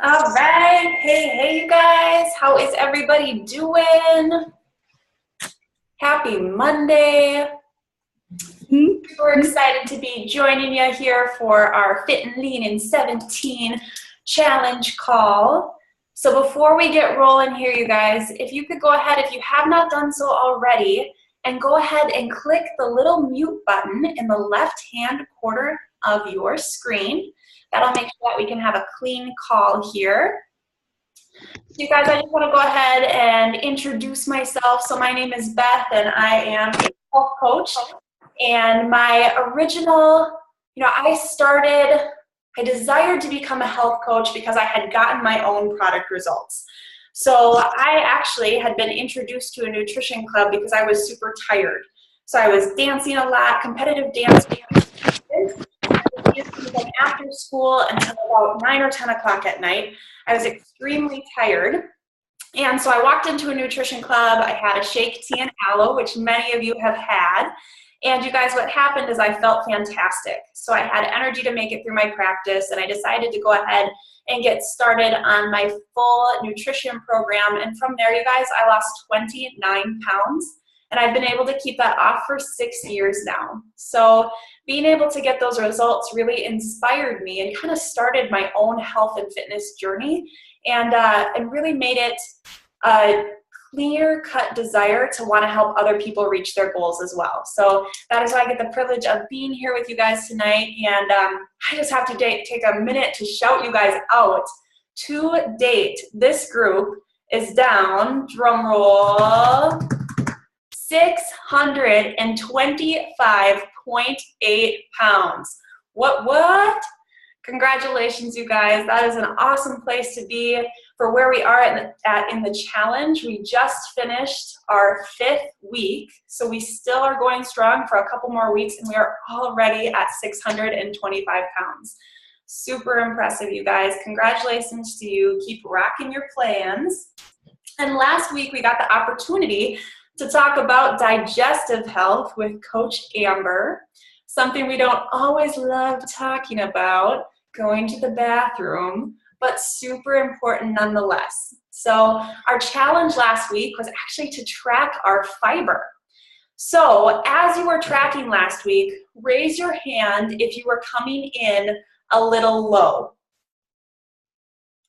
All right. Hey, you guys. How is everybody doing? Happy Monday. We're excited to be joining you here for our Fit and Lean in 17 challenge call. So before we get rolling here, you guys, if you could go ahead, if you have not done so already, and go ahead and click the little mute button in the left-hand corner of your screen. That'll make sure that we can have a clean call here. So you guys, I just want to go ahead and introduce myself. So my name is Beth, and I am a health coach. And my original, I desired to become a health coach because I had gotten my own product results. So I actually had been introduced to a nutrition club because I was super tired. So I was dancing a lot, competitive dancing. Like after school until about 9 or 10 o'clock at night. I was extremely tired. And so I walked into a nutrition club. I had a shake, tea, and aloe, which many of you have had. And you guys, what happened is I felt fantastic. So I had energy to make it through my practice, and I decided to go ahead and get started on my full nutrition program. And from there, you guys, I lost 29 pounds. And I've been able to keep that off for 6 years now. So being able to get those results really inspired me and kind of started my own health and fitness journey, and really made it a clear-cut desire to want to help other people reach their goals as well. So that is why I get the privilege of being here with you guys tonight. And I just have to take a minute to shout you guys out. To date, this group is down, drum roll, 625.8 pounds. What? Congratulations, you guys. That is an awesome place to be for where we are in the challenge. We just finished our 5th week, so we still are going strong for a couple more weeks, and we are already at 625 pounds. Super impressive, you guys. Congratulations to you. Keep rocking your plans. And last week, we got the opportunity to talk about digestive health with Coach Amber, something we don't always love talking about, going to the bathroom, but super important nonetheless. So our challenge last week was actually to track our fiber. So as you were tracking last week, raise your hand if you were coming in a little low,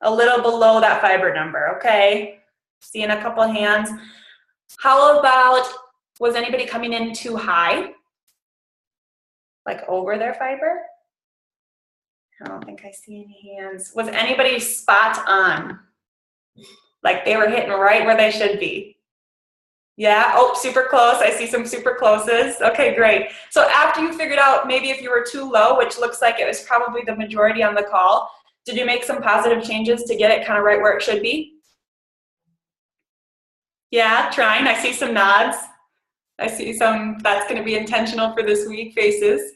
a little below that fiber number, okay? Seeing a couple hands. How about, was anybody coming in too high? Like over their fiber? I don't think I see any hands. Was anybody spot on? Like they were hitting right where they should be? Yeah, oh, super close. I see some super closes. Okay, great. So after you figured out maybe if you were too low, which looks like it was probably the majority on the call, did you make some positive changes to get it kind of right where it should be? Yeah, trying. I see some nods. I see some, that's going to be intentional for this week, faces.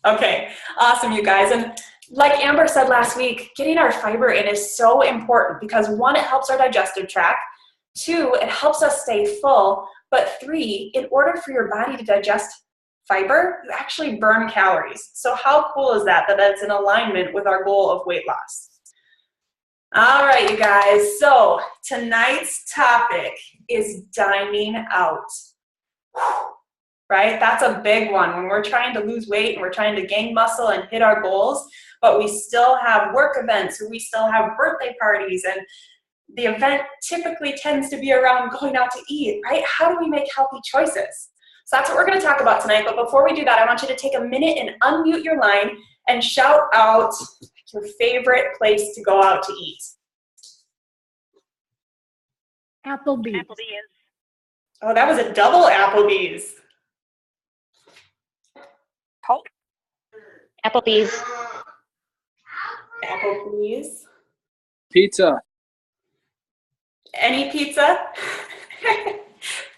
Okay, awesome, you guys. And like Amber said last week, getting our fiber in is so important because 1, it helps our digestive tract. 2, it helps us stay full. But 3, in order for your body to digest fiber, you actually burn calories. So how cool is that that's in alignment with our goal of weight loss? All right, you guys, so tonight's topic is dining out, right? That's a big one when we're trying to lose weight and we're trying to gain muscle and hit our goals, but we still have work events or we still have birthday parties, and the event typically tends to be around going out to eat, right? How do we make healthy choices? So that's what we're going to talk about tonight, but before we do that, I want you to take a minute and unmute your line and shout out your favorite place to go out to eat. Applebee's. Oh, that was a double Applebee's. Oh. Applebee's. Applebee's. Pizza. Any pizza?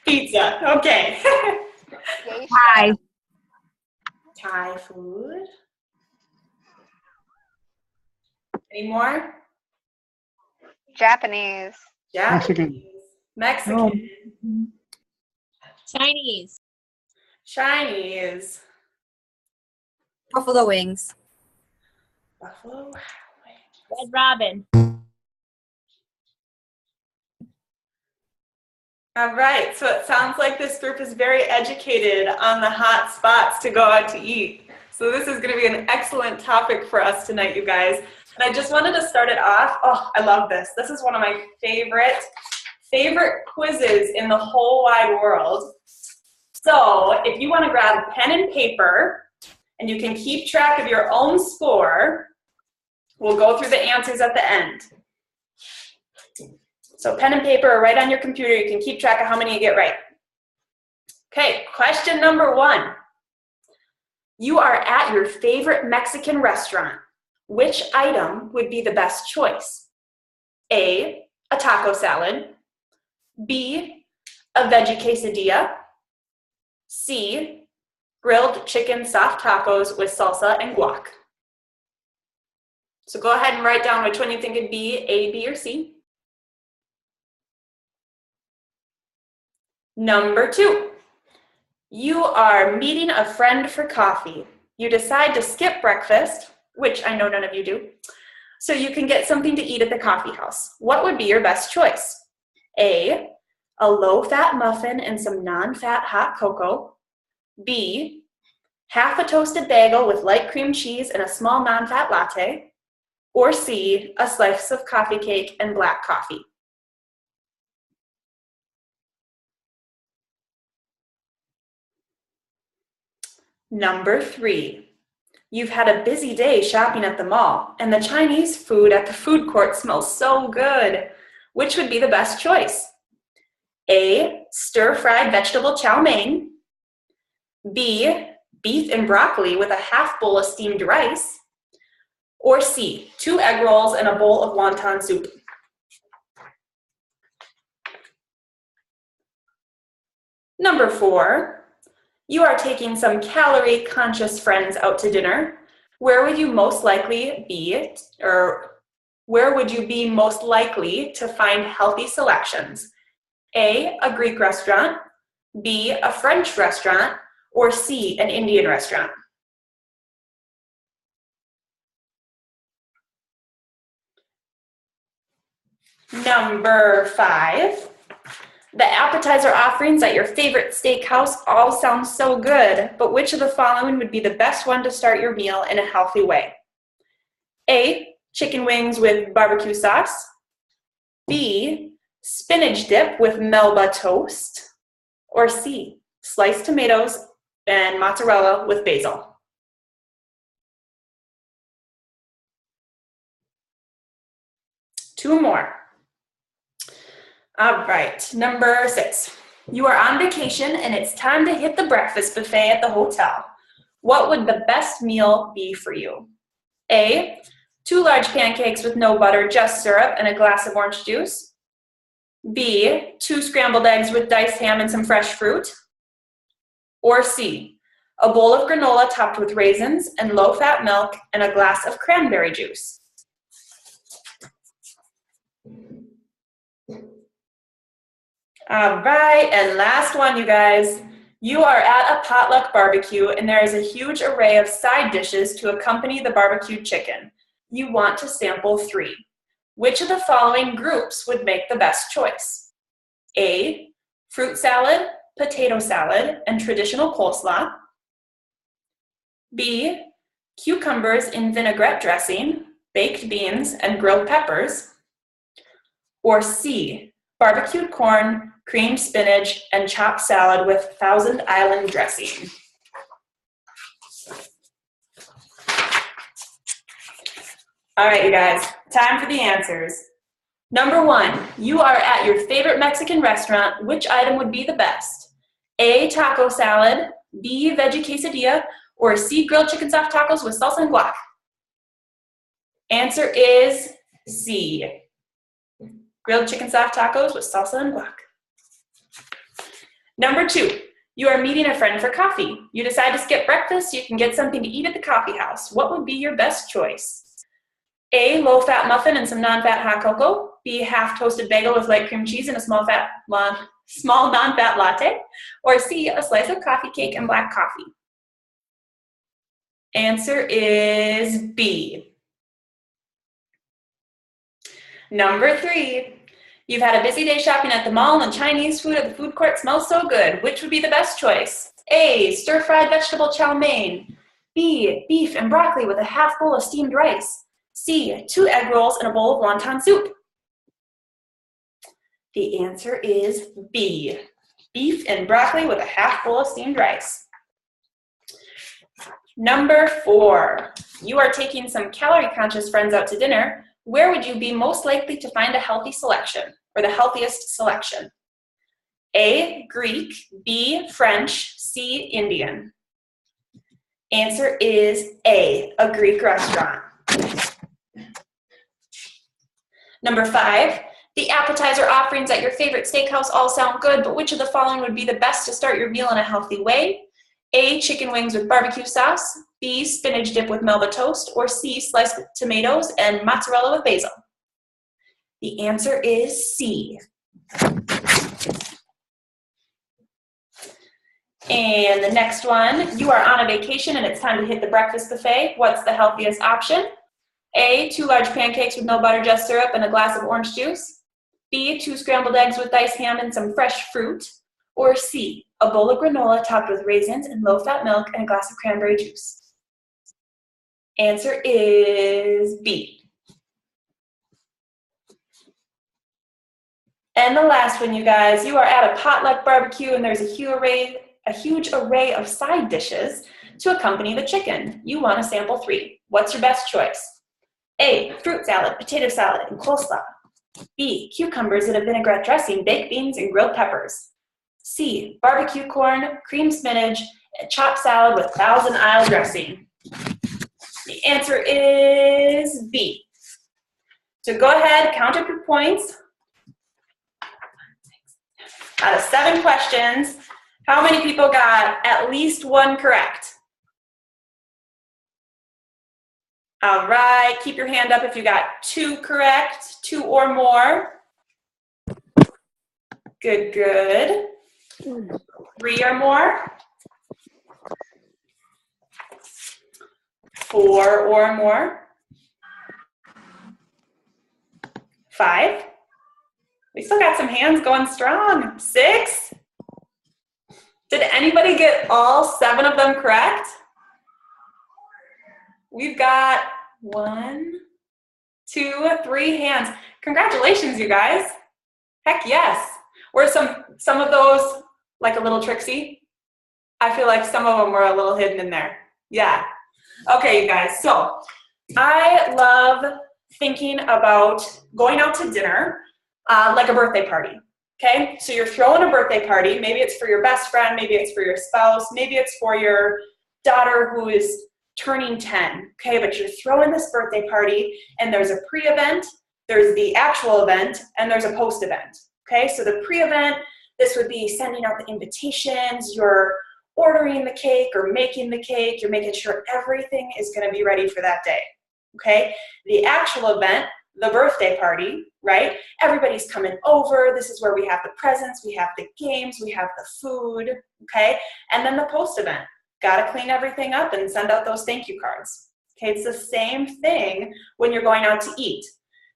Pizza, okay. Hi. Thai food. Any more? Japanese. Mexican. Chinese. Chinese. Buffalo wings. Buffalo. Red Robin. All right, so it sounds like this group is very educated on the hot spots to go out to eat. So this is gonna be an excellent topic for us tonight, you guys. And I just wanted to start it off. Oh, I love this. This is one of my favorite quizzes in the whole wide world. So if you wanna grab pen and paper, and you can keep track of your own score, we'll go through the answers at the end. So pen and paper are right on your computer. You can keep track of how many you get right. Okay, question number 1. You are at your favorite Mexican restaurant. Which item would be the best choice? A taco salad. B, a veggie quesadilla. C, grilled chicken soft tacos with salsa and guac. So go ahead and write down which one you think would be, A, B, or C. Number 2, you are meeting a friend for coffee. You decide to skip breakfast, which I know none of you do, so you can get something to eat at the coffee house. What would be your best choice? A low-fat muffin and some non-fat hot cocoa. B, half a toasted bagel with light cream cheese and a small non-fat latte. Or C, a slice of coffee cake and black coffee. Number 3, you've had a busy day shopping at the mall, and the Chinese food at the food court smells so good. Which would be the best choice? A, stir-fried vegetable chow mein. B, beef and broccoli with a half bowl of steamed rice. Or C, 2 egg rolls and a bowl of wonton soup. Number 4, you are taking some calorie-conscious friends out to dinner. Where would you most likely be, or where would you be most likely to find healthy selections? A Greek restaurant, B, a French restaurant, or C, an Indian restaurant? Number 5, the appetizer offerings at your favorite steakhouse all sound so good, but which of the following would be the best one to start your meal in a healthy way? A, chicken wings with barbecue sauce. B, spinach dip with Melba toast. Or C, sliced tomatoes and mozzarella with basil. Two more. All right, number 6. You are on vacation and it's time to hit the breakfast buffet at the hotel. What would the best meal be for you? A, 2 large pancakes with no butter, just syrup and a glass of orange juice. B, 2 scrambled eggs with diced ham and some fresh fruit. Or C, a bowl of granola topped with raisins and low-fat milk and a glass of cranberry juice. All right, and last one, you guys. You are at a potluck barbecue and there is a huge array of side dishes to accompany the barbecued chicken. You want to sample 3. Which of the following groups would make the best choice? A, fruit salad, potato salad, and traditional coleslaw. B, cucumbers in vinaigrette dressing, baked beans, and grilled peppers. Or C, barbecued corn, creamed spinach, and chopped salad with Thousand Island dressing. All right, you guys, time for the answers. Number 1, you are at your favorite Mexican restaurant. Which item would be the best? A, taco salad, B, veggie quesadilla, or C, grilled chicken soft tacos with salsa and guac? Answer is C, grilled chicken soft tacos with salsa and guac. Number 2, you are meeting a friend for coffee. You decide to skip breakfast so you can get something to eat at the coffee house. What would be your best choice? A, low-fat muffin and some non-fat hot cocoa. B, half toasted bagel with light cream cheese and a small non-fat latte. Or C, a slice of coffee cake and black coffee. Answer is B. Number 3, You've had a busy day shopping at the mall and Chinese food at the food court smells so good. Which would be the best choice? A, stir-fried vegetable chow mein. B, beef and broccoli with a half bowl of steamed rice. C, 2 egg rolls and a bowl of wonton soup. The answer is B, beef and broccoli with a half bowl of steamed rice. Number 4, you are taking some calorie-conscious friends out to dinner. Where would you be most likely to find a healthy selection, or the healthiest selection? A, Greek, B, French, C, Indian. Answer is A, a Greek restaurant. Number 5, the appetizer offerings at your favorite steakhouse all sound good, but which of the following would be the best to start your meal in a healthy way? A, chicken wings with barbecue sauce, B, spinach dip with Melba toast, or C, sliced tomatoes and mozzarella with basil. The answer is C. And the next one, you are on a vacation and it's time to hit the breakfast buffet. What's the healthiest option? A, 2 large pancakes with no butter, just syrup, and a glass of orange juice. B, 2 scrambled eggs with diced ham and some fresh fruit. Or C, a bowl of granola topped with raisins and low-fat milk and a glass of cranberry juice. Answer is B. And the last one, you guys, you are at a potluck barbecue and there's a huge array of side dishes to accompany the chicken. You want to sample 3. What's your best choice? A, fruit salad, potato salad, and coleslaw. B, cucumbers in a vinaigrette dressing, baked beans, and grilled peppers. C, barbecue corn, cream spinach, and chopped salad with Thousand Isle dressing. The answer is B. So go ahead, count up your points. Out of 7 questions, how many people got at least 1 correct? All right, keep your hand up if you got 2 correct, 2 or more. Good, good. 3 or more. 4 or more. 5. We still got some hands going strong. 6. Did anybody get all 7 of them correct? We've got 1, 2, 3 hands. Congratulations, you guys. Heck yes. Were some of those like a little tricksy? I feel like some of them were a little hidden in there. Yeah. Okay, you guys. So I love thinking about going out to dinner like a birthday party. Okay, so you're throwing a birthday party. Maybe it's for your best friend, maybe it's for your spouse, maybe it's for your daughter who is turning 10. Okay, but you're throwing this birthday party and there's a pre-event, there's the actual event, and there's a post-event. Okay, so the pre-event, this would be sending out the invitations, you're ordering the cake or making the cake, you're making sure everything is going to be ready for that day. Okay, the actual event, the birthday party, right? Everybody's coming over. This is where we have the presents, we have the games, we have the food, okay? And then the post-event, got to clean everything up and send out those thank you cards. Okay, it's the same thing when you're going out to eat.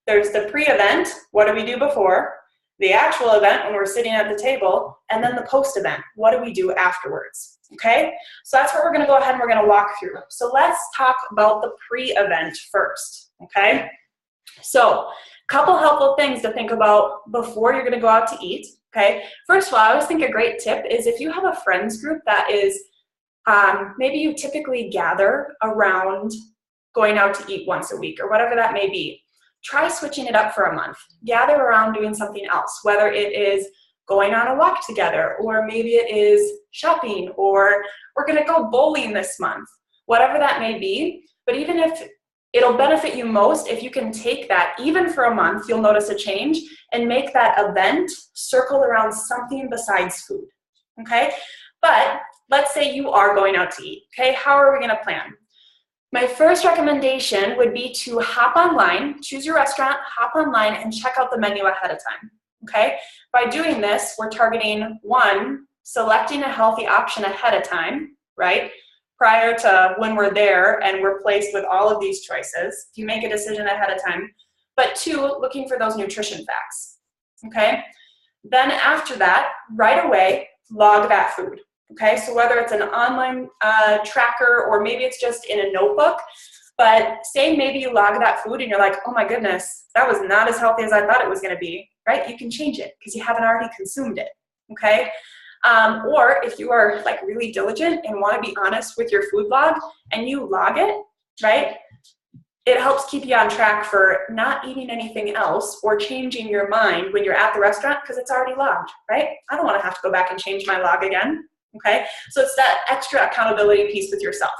There's the pre-event, what do we do before? The actual event when we're sitting at the table, and then the post-event, what do we do afterwards? Okay, so that's what we're going to go ahead and we're going to walk through. So let's talk about the pre-event first, okay? So a couple helpful things to think about before you're going to go out to eat, okay? First of all, I always think a great tip is if you have a friends group that is, maybe you typically gather around going out to eat once a week or whatever that may be. Try switching it up for a month. Gather around doing something else, whether it is going on a walk together, or maybe it is shopping, or we're going to go bowling this month, whatever that may be. But even if it'll benefit you most if you can take that, even for a month, you'll notice a change, and make that event circle around something besides food, okay? But let's say you are going out to eat, okay? How are we going to plan? My first recommendation would be to hop online, choose your restaurant, hop online, and check out the menu ahead of time, okay? By doing this, we're targeting, 1, selecting a healthy option ahead of time, right? Prior to when we're there and we're placed with all of these choices, if you make a decision ahead of time. But 2, looking for those nutrition facts. okay? Then after that, right away, log that food, okay? So whether it's an online tracker or maybe it's just in a notebook, but say maybe you log that food and you're like, oh my goodness, that was not as healthy as I thought it was gonna be, right? You can change it because you haven't already consumed it, okay? Or if you are like really diligent and wanna be honest with your food log and you log it, right? It helps keep you on track for not eating anything else or changing your mind when you're at the restaurant because it's already logged, right? I don't wanna have to go back and change my log again, okay? So it's that extra accountability piece with yourself.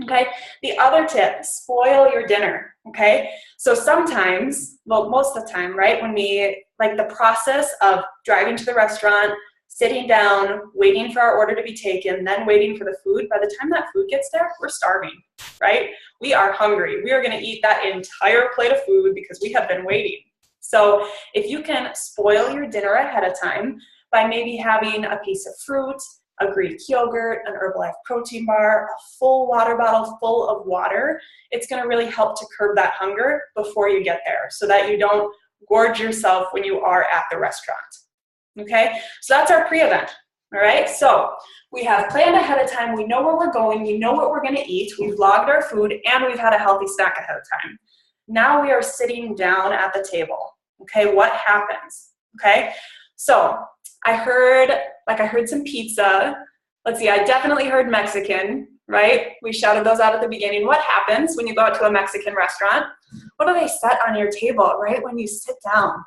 Okay, the other tip, spoil your dinner, okay? So sometimes, well, most of the time, right, when we, like the process of driving to the restaurant, sitting down, waiting for our order to be taken, then waiting for the food, by the time that food gets there, we're starving, right? We are hungry. We are gonna eat that entire plate of food because we have been waiting. So if you can spoil your dinner ahead of time by maybe having a piece of fruit, a Greek yogurt, an Herbalife protein bar, a full water bottle full of water, it's gonna really help to curb that hunger before you get there so that you don't gorge yourself when you are at the restaurant, okay? So that's our pre-event, all right? So we have planned ahead of time, we know where we're going, we know what we're gonna eat, we've logged our food, and we've had a healthy snack ahead of time. Now we are sitting down at the table, okay? What happens, okay? So I heard some pizza. Let's see, I definitely heard Mexican, right? We shouted those out at the beginning. What happens when you go out to a Mexican restaurant? What do they set on your table, right, when you sit down?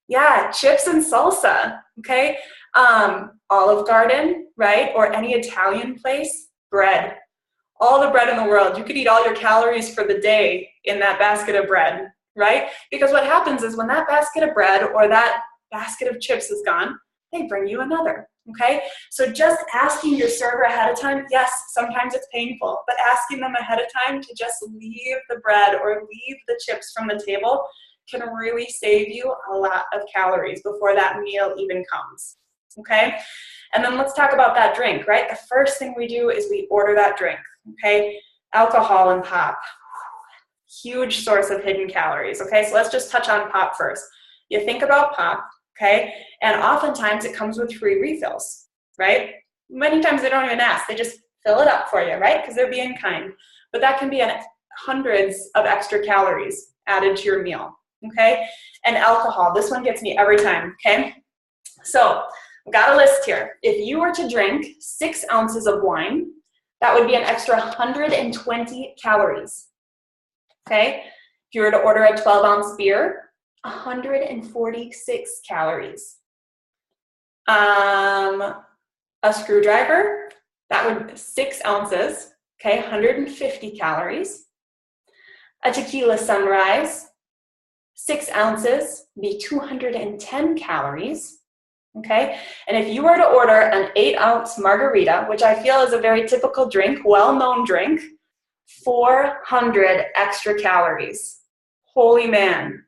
Yeah, chips and salsa, okay? Olive Garden, right, or any Italian place, bread. All the bread in the world. You could eat all your calories for the day in that basket of bread, right? Because what happens is when that basket of bread or that basket of chips is gone, they bring you another, okay? So just asking your server ahead of time, yes, sometimes it's painful, but asking them ahead of time to just leave the bread or leave the chips from the table can really save you a lot of calories before that meal even comes, okay? And then let's talk about that drink, right? The first thing we do is we order that drink, okay? Alcohol and pop, huge source of hidden calories, okay? So let's just touch on pop first. You think about pop, okay? And oftentimes it comes with free refills, right? Many times they don't even ask, they just fill it up for you, right? Because they're being kind. But that can be hundreds of extra calories added to your meal, okay? And alcohol, this one gets me every time, okay? So I've got a list here. If you were to drink 6 ounces of wine, that would be an extra 120 calories, okay? If you were to order a 12-ounce beer, 146 calories. A screwdriver, that would be 6 ounces, okay, 150 calories. A tequila sunrise, 6 ounces, be 210 calories, okay? And if you were to order an 8-ounce margarita, which I feel is a very typical drink, well-known drink, 400 extra calories. Holy man.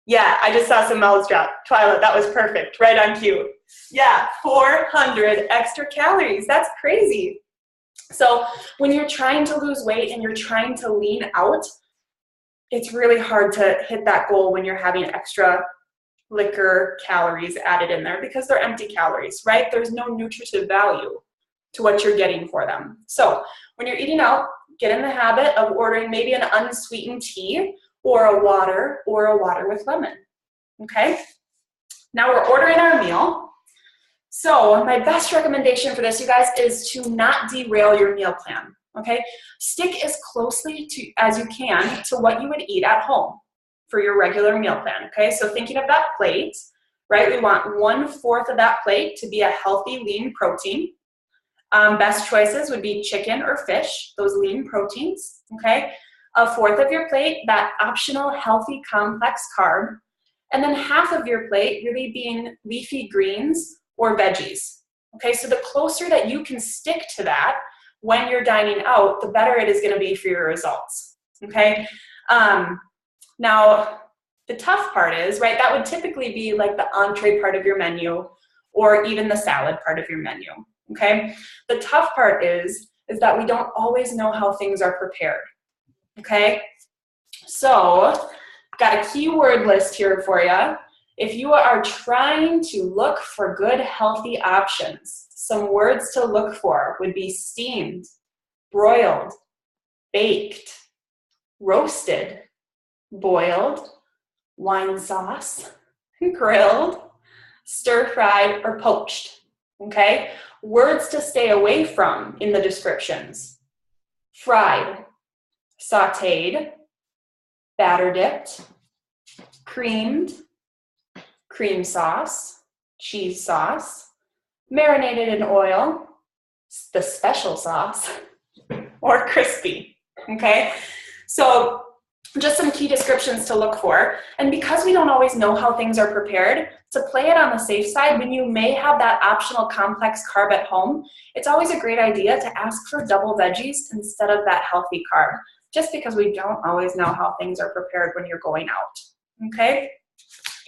Yeah, I just saw some mouths drop. Twyla, that was perfect, right on cue. Yeah, 400 extra calories, that's crazy. So when you're trying to lose weight and you're trying to lean out, it's really hard to hit that goal when you're having extra liquor calories added in there because they're empty calories, right? There's no nutritive value to what you're getting for them. So when you're eating out, get in the habit of ordering maybe an unsweetened tea or a water with lemon, okay? Now we're ordering our meal. So my best recommendation for this, you guys, is to not derail your meal plan, okay? Stick as closely to as you can to what you would eat at home for your regular meal plan, okay? So thinking of that plate, right? We want 1/4 of that plate to be a healthy, lean protein. Best choices would be chicken or fish, those lean proteins, okay? 1/4 of your plate, that optional healthy complex carb, and then 1/2 of your plate really being leafy greens or veggies. Okay, so the closer that you can stick to that when you're dining out, the better it is gonna be for your results, okay? Now, the tough part is, right, that would typically be like the entree part of your menu or even the salad part of your menu, okay? The tough part is that we don't always know how things are prepared. Okay, so got a keyword list here for you. If you are trying to look for good, healthy options, some words to look for would be steamed, broiled, baked, roasted, boiled, wine sauce, grilled, stir-fried, or poached, okay? Words to stay away from in the descriptions: fried, sauteed, batter dipped, creamed, cream sauce, cheese sauce, marinated in oil, the special sauce, or crispy, okay? So just some key descriptions to look for. And because we don't always know how things are prepared, to play it on the safe side, when you may have that optional complex carb at home, it's always a great idea to ask for double veggies instead of that healthy carb, just because we don't always know how things are prepared when you're going out, okay?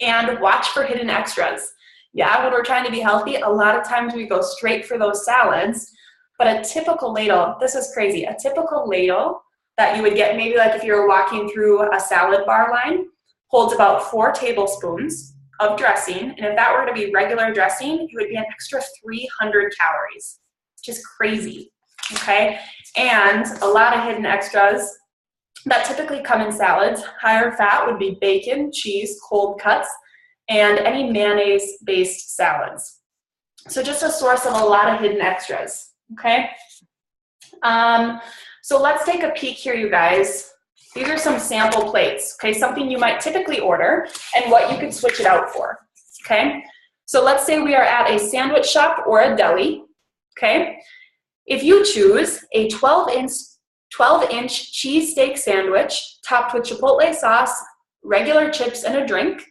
And watch for hidden extras. Yeah, when we're trying to be healthy, a lot of times we go straight for those salads, but a typical ladle, this is crazy, a typical ladle that you would get, maybe like if you were walking through a salad bar line, holds about 4 tablespoons of dressing. And if that were to be regular dressing, it would be an extra 300 calories, which is crazy, okay? And a lot of hidden extras that typically come in salads. Higher fat would be bacon, cheese, cold cuts, and any mayonnaise-based salads. So just a source of a lot of hidden extras, okay? So let's take a peek here, you guys. These are some sample plates, okay? Something you might typically order and what you could switch it out for, okay? So let's say we are at a sandwich shop or a deli, okay? If you choose a 12-inch cheesesteak sandwich topped with Chipotle sauce, regular chips, and a drink,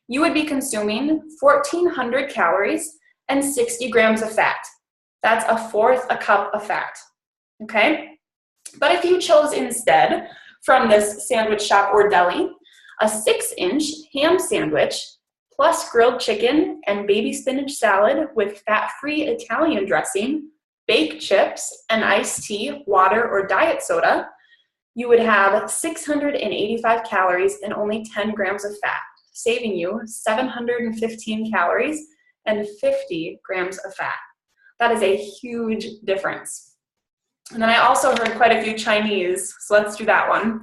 you would be consuming 1,400 calories and 60 grams of fat. That's 1/4 a cup of fat, okay? But if you chose instead from this sandwich shop or deli, a 6-inch ham sandwich plus grilled chicken and baby spinach salad with fat-free Italian dressing, baked chips, and iced tea, water, or diet soda, you would have 685 calories and only 10 grams of fat, saving you 715 calories and 50 grams of fat. That is a huge difference. And then I also heard quite a few Chinese, so let's do that one.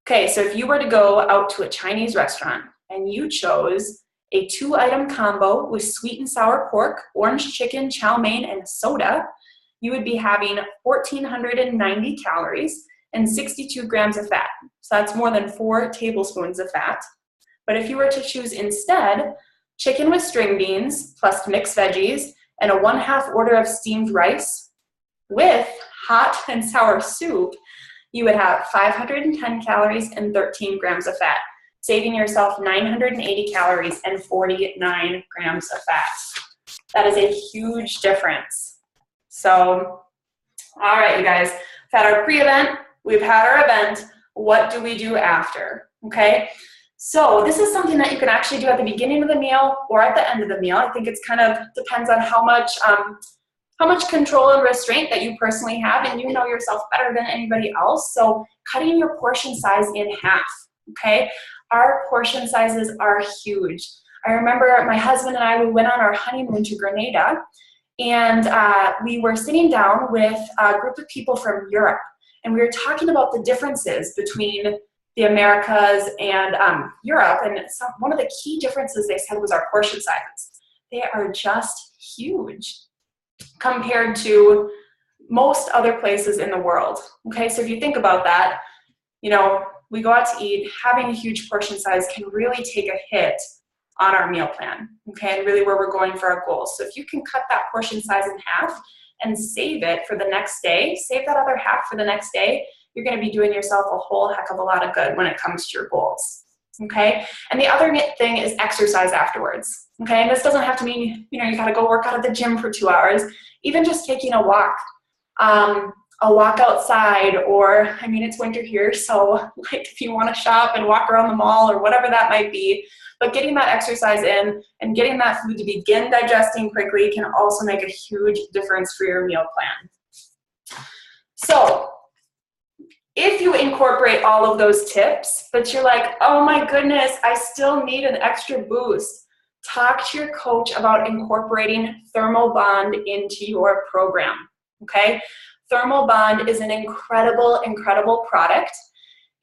Okay, so if you were to go out to a Chinese restaurant and you chose a 2-item combo with sweet and sour pork, orange chicken, chow mein, and soda, you would be having 1,490 calories and 62 grams of fat. So that's more than 4 tablespoons of fat. But if you were to choose instead chicken with string beans plus mixed veggies and a 1/2 order of steamed rice with hot and sour soup, you would have 510 calories and 13 grams of fat, saving yourself 980 calories and 49 grams of fat. That is a huge difference. So, all right, you guys, we've had our pre-event, we've had our event. What do we do after? Okay, so this is something that you can actually do at the beginning of the meal or at the end of the meal. I think it's kind of depends on how much control and restraint that you personally have, and you know yourself better than anybody else. So cutting your portion size in half, okay? Our portion sizes are huge. I remember my husband and I, we went on our honeymoon to Grenada, and we were sitting down with a group of people from Europe, and we were talking about the differences between the Americas and Europe, and one of the key differences they said was our portion sizes. They are just huge compared to most other places in the world. Okay, so if you think about that, you know, we go out to eat, having a huge portion size can really take a hit on our meal plan, okay, and really where we're going for our goals. So if you can cut that portion size in half and save it for the next day, save that other half for the next day, you're gonna be doing yourself a whole heck of a lot of good when it comes to your goals, okay? And the other thing is exercise afterwards, okay? And this doesn't have to mean, you know, you gotta go work out at the gym for 2 hours. Even just taking a walk outside, or, I mean, it's winter here, so like if you wanna shop and walk around the mall or whatever that might be, but getting that exercise in and getting that food to begin digesting quickly can also make a huge difference for your meal plan. So, if you incorporate all of those tips, but you're like, oh my goodness, I still need an extra boost. talk to your coach about incorporating ThermoBond into your program, okay? ThermoBond is an incredible, incredible product.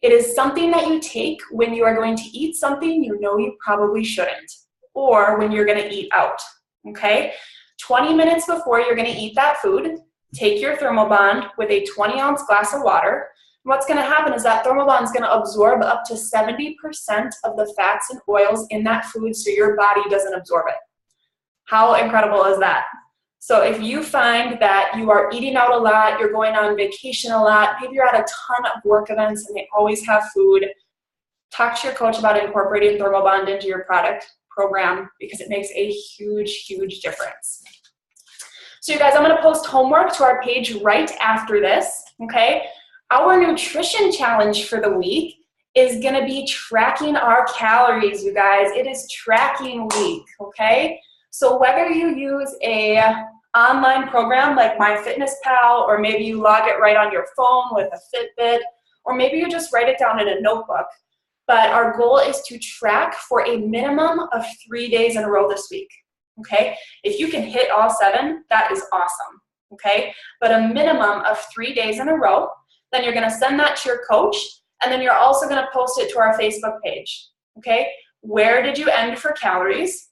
It is something that you take when you are going to eat something you know you probably shouldn't, or when you're gonna eat out, okay? 20 minutes before you're gonna eat that food, take your ThermoBond with a 20-ounce glass of water. What's gonna happen is that ThermoBond is gonna absorb up to 70% of the fats and oils in that food so your body doesn't absorb it. How incredible is that? So if you find that you are eating out a lot, you're going on vacation a lot, maybe you're at a ton of work events and they always have food, talk to your coach about incorporating ThermoBond into your product program because it makes a huge, huge difference. So you guys, I'm gonna post homework to our page right after this, okay? Our nutrition challenge for the week is gonna be tracking our calories, you guys. It is tracking week, okay? So whether you use a online program like MyFitnessPal, or maybe you log it right on your phone with a Fitbit, or maybe you just write it down in a notebook, but our goal is to track for a minimum of 3 days in a row this week, okay? If you can hit all 7, that is awesome, okay? But a minimum of 3 days in a row, then you're gonna send that to your coach, and then you're also gonna post it to our Facebook page, okay? Where did you end for calories?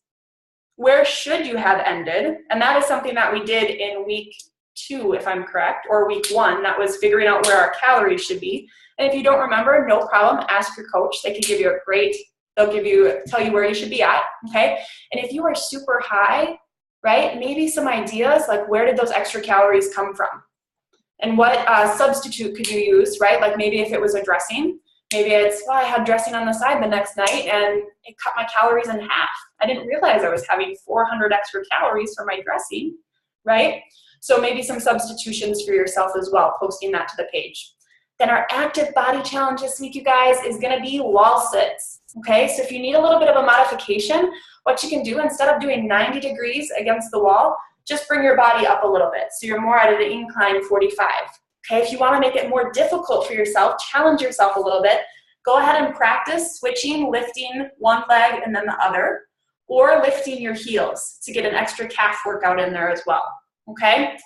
Where should you have ended? And that is something that we did in week 2, if I'm correct, or week 1, that was figuring out where our calories should be. And if you don't remember, no problem, ask your coach. They can give you tell you where you should be at, okay? And if you are super high, right, maybe some ideas like where did those extra calories come from? And what substitute could you use, right? Like maybe if it was a dressing, maybe it's, well, I had dressing on the side the next night and it cut my calories in half. I didn't realize I was having 400 extra calories for my dressing, right? So maybe some substitutions for yourself as well, posting that to the page. Then our active body challenge this week, you guys, is gonna be wall sits, okay? So if you need a little bit of a modification, what you can do, instead of doing 90 degrees against the wall, just bring your body up a little bit. So you're more at an incline 45. Okay, if you want to make it more difficult for yourself, challenge yourself a little bit, go ahead and practice switching, lifting one leg and then the other, or lifting your heels to get an extra calf workout in there as well, okay?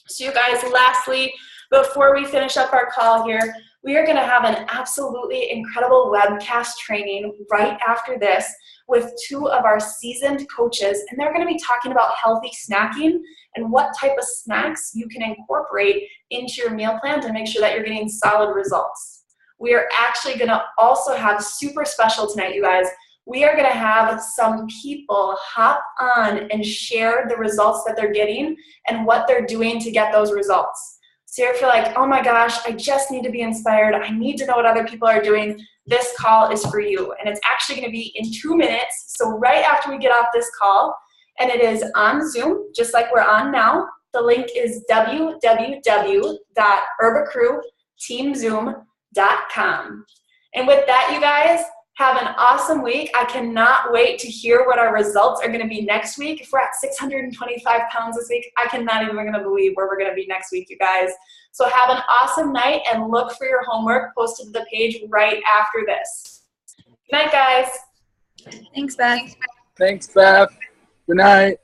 So you guys, lastly, before we finish up our call here, we are going to have an absolutely incredible webcast training right after this with 2 of our seasoned coaches, and they're going to be talking about healthy snacking and what type of snacks you can incorporate into your meal plan to make sure that you're getting solid results. We are actually going to also have super special tonight, you guys. We are going to have some people hop on and share the results that they're getting and what they're doing to get those results. So if you're like, oh my gosh, I just need to be inspired, I need to know what other people are doing, this call is for you. And it's actually going to be in 2 minutes, so right after we get off this call, and it is on Zoom, just like we're on now. The link is www.herbacrewteamzoom.com. And with that, you guys, have an awesome week. I cannot wait to hear what our results are going to be next week. If we're at 625 pounds this week, I cannot even going to believe where we're going to be next week, you guys. So have an awesome night and look for your homework posted to the page right after this. Good night, guys. Thanks, Beth. Thanks, Beth. Good night.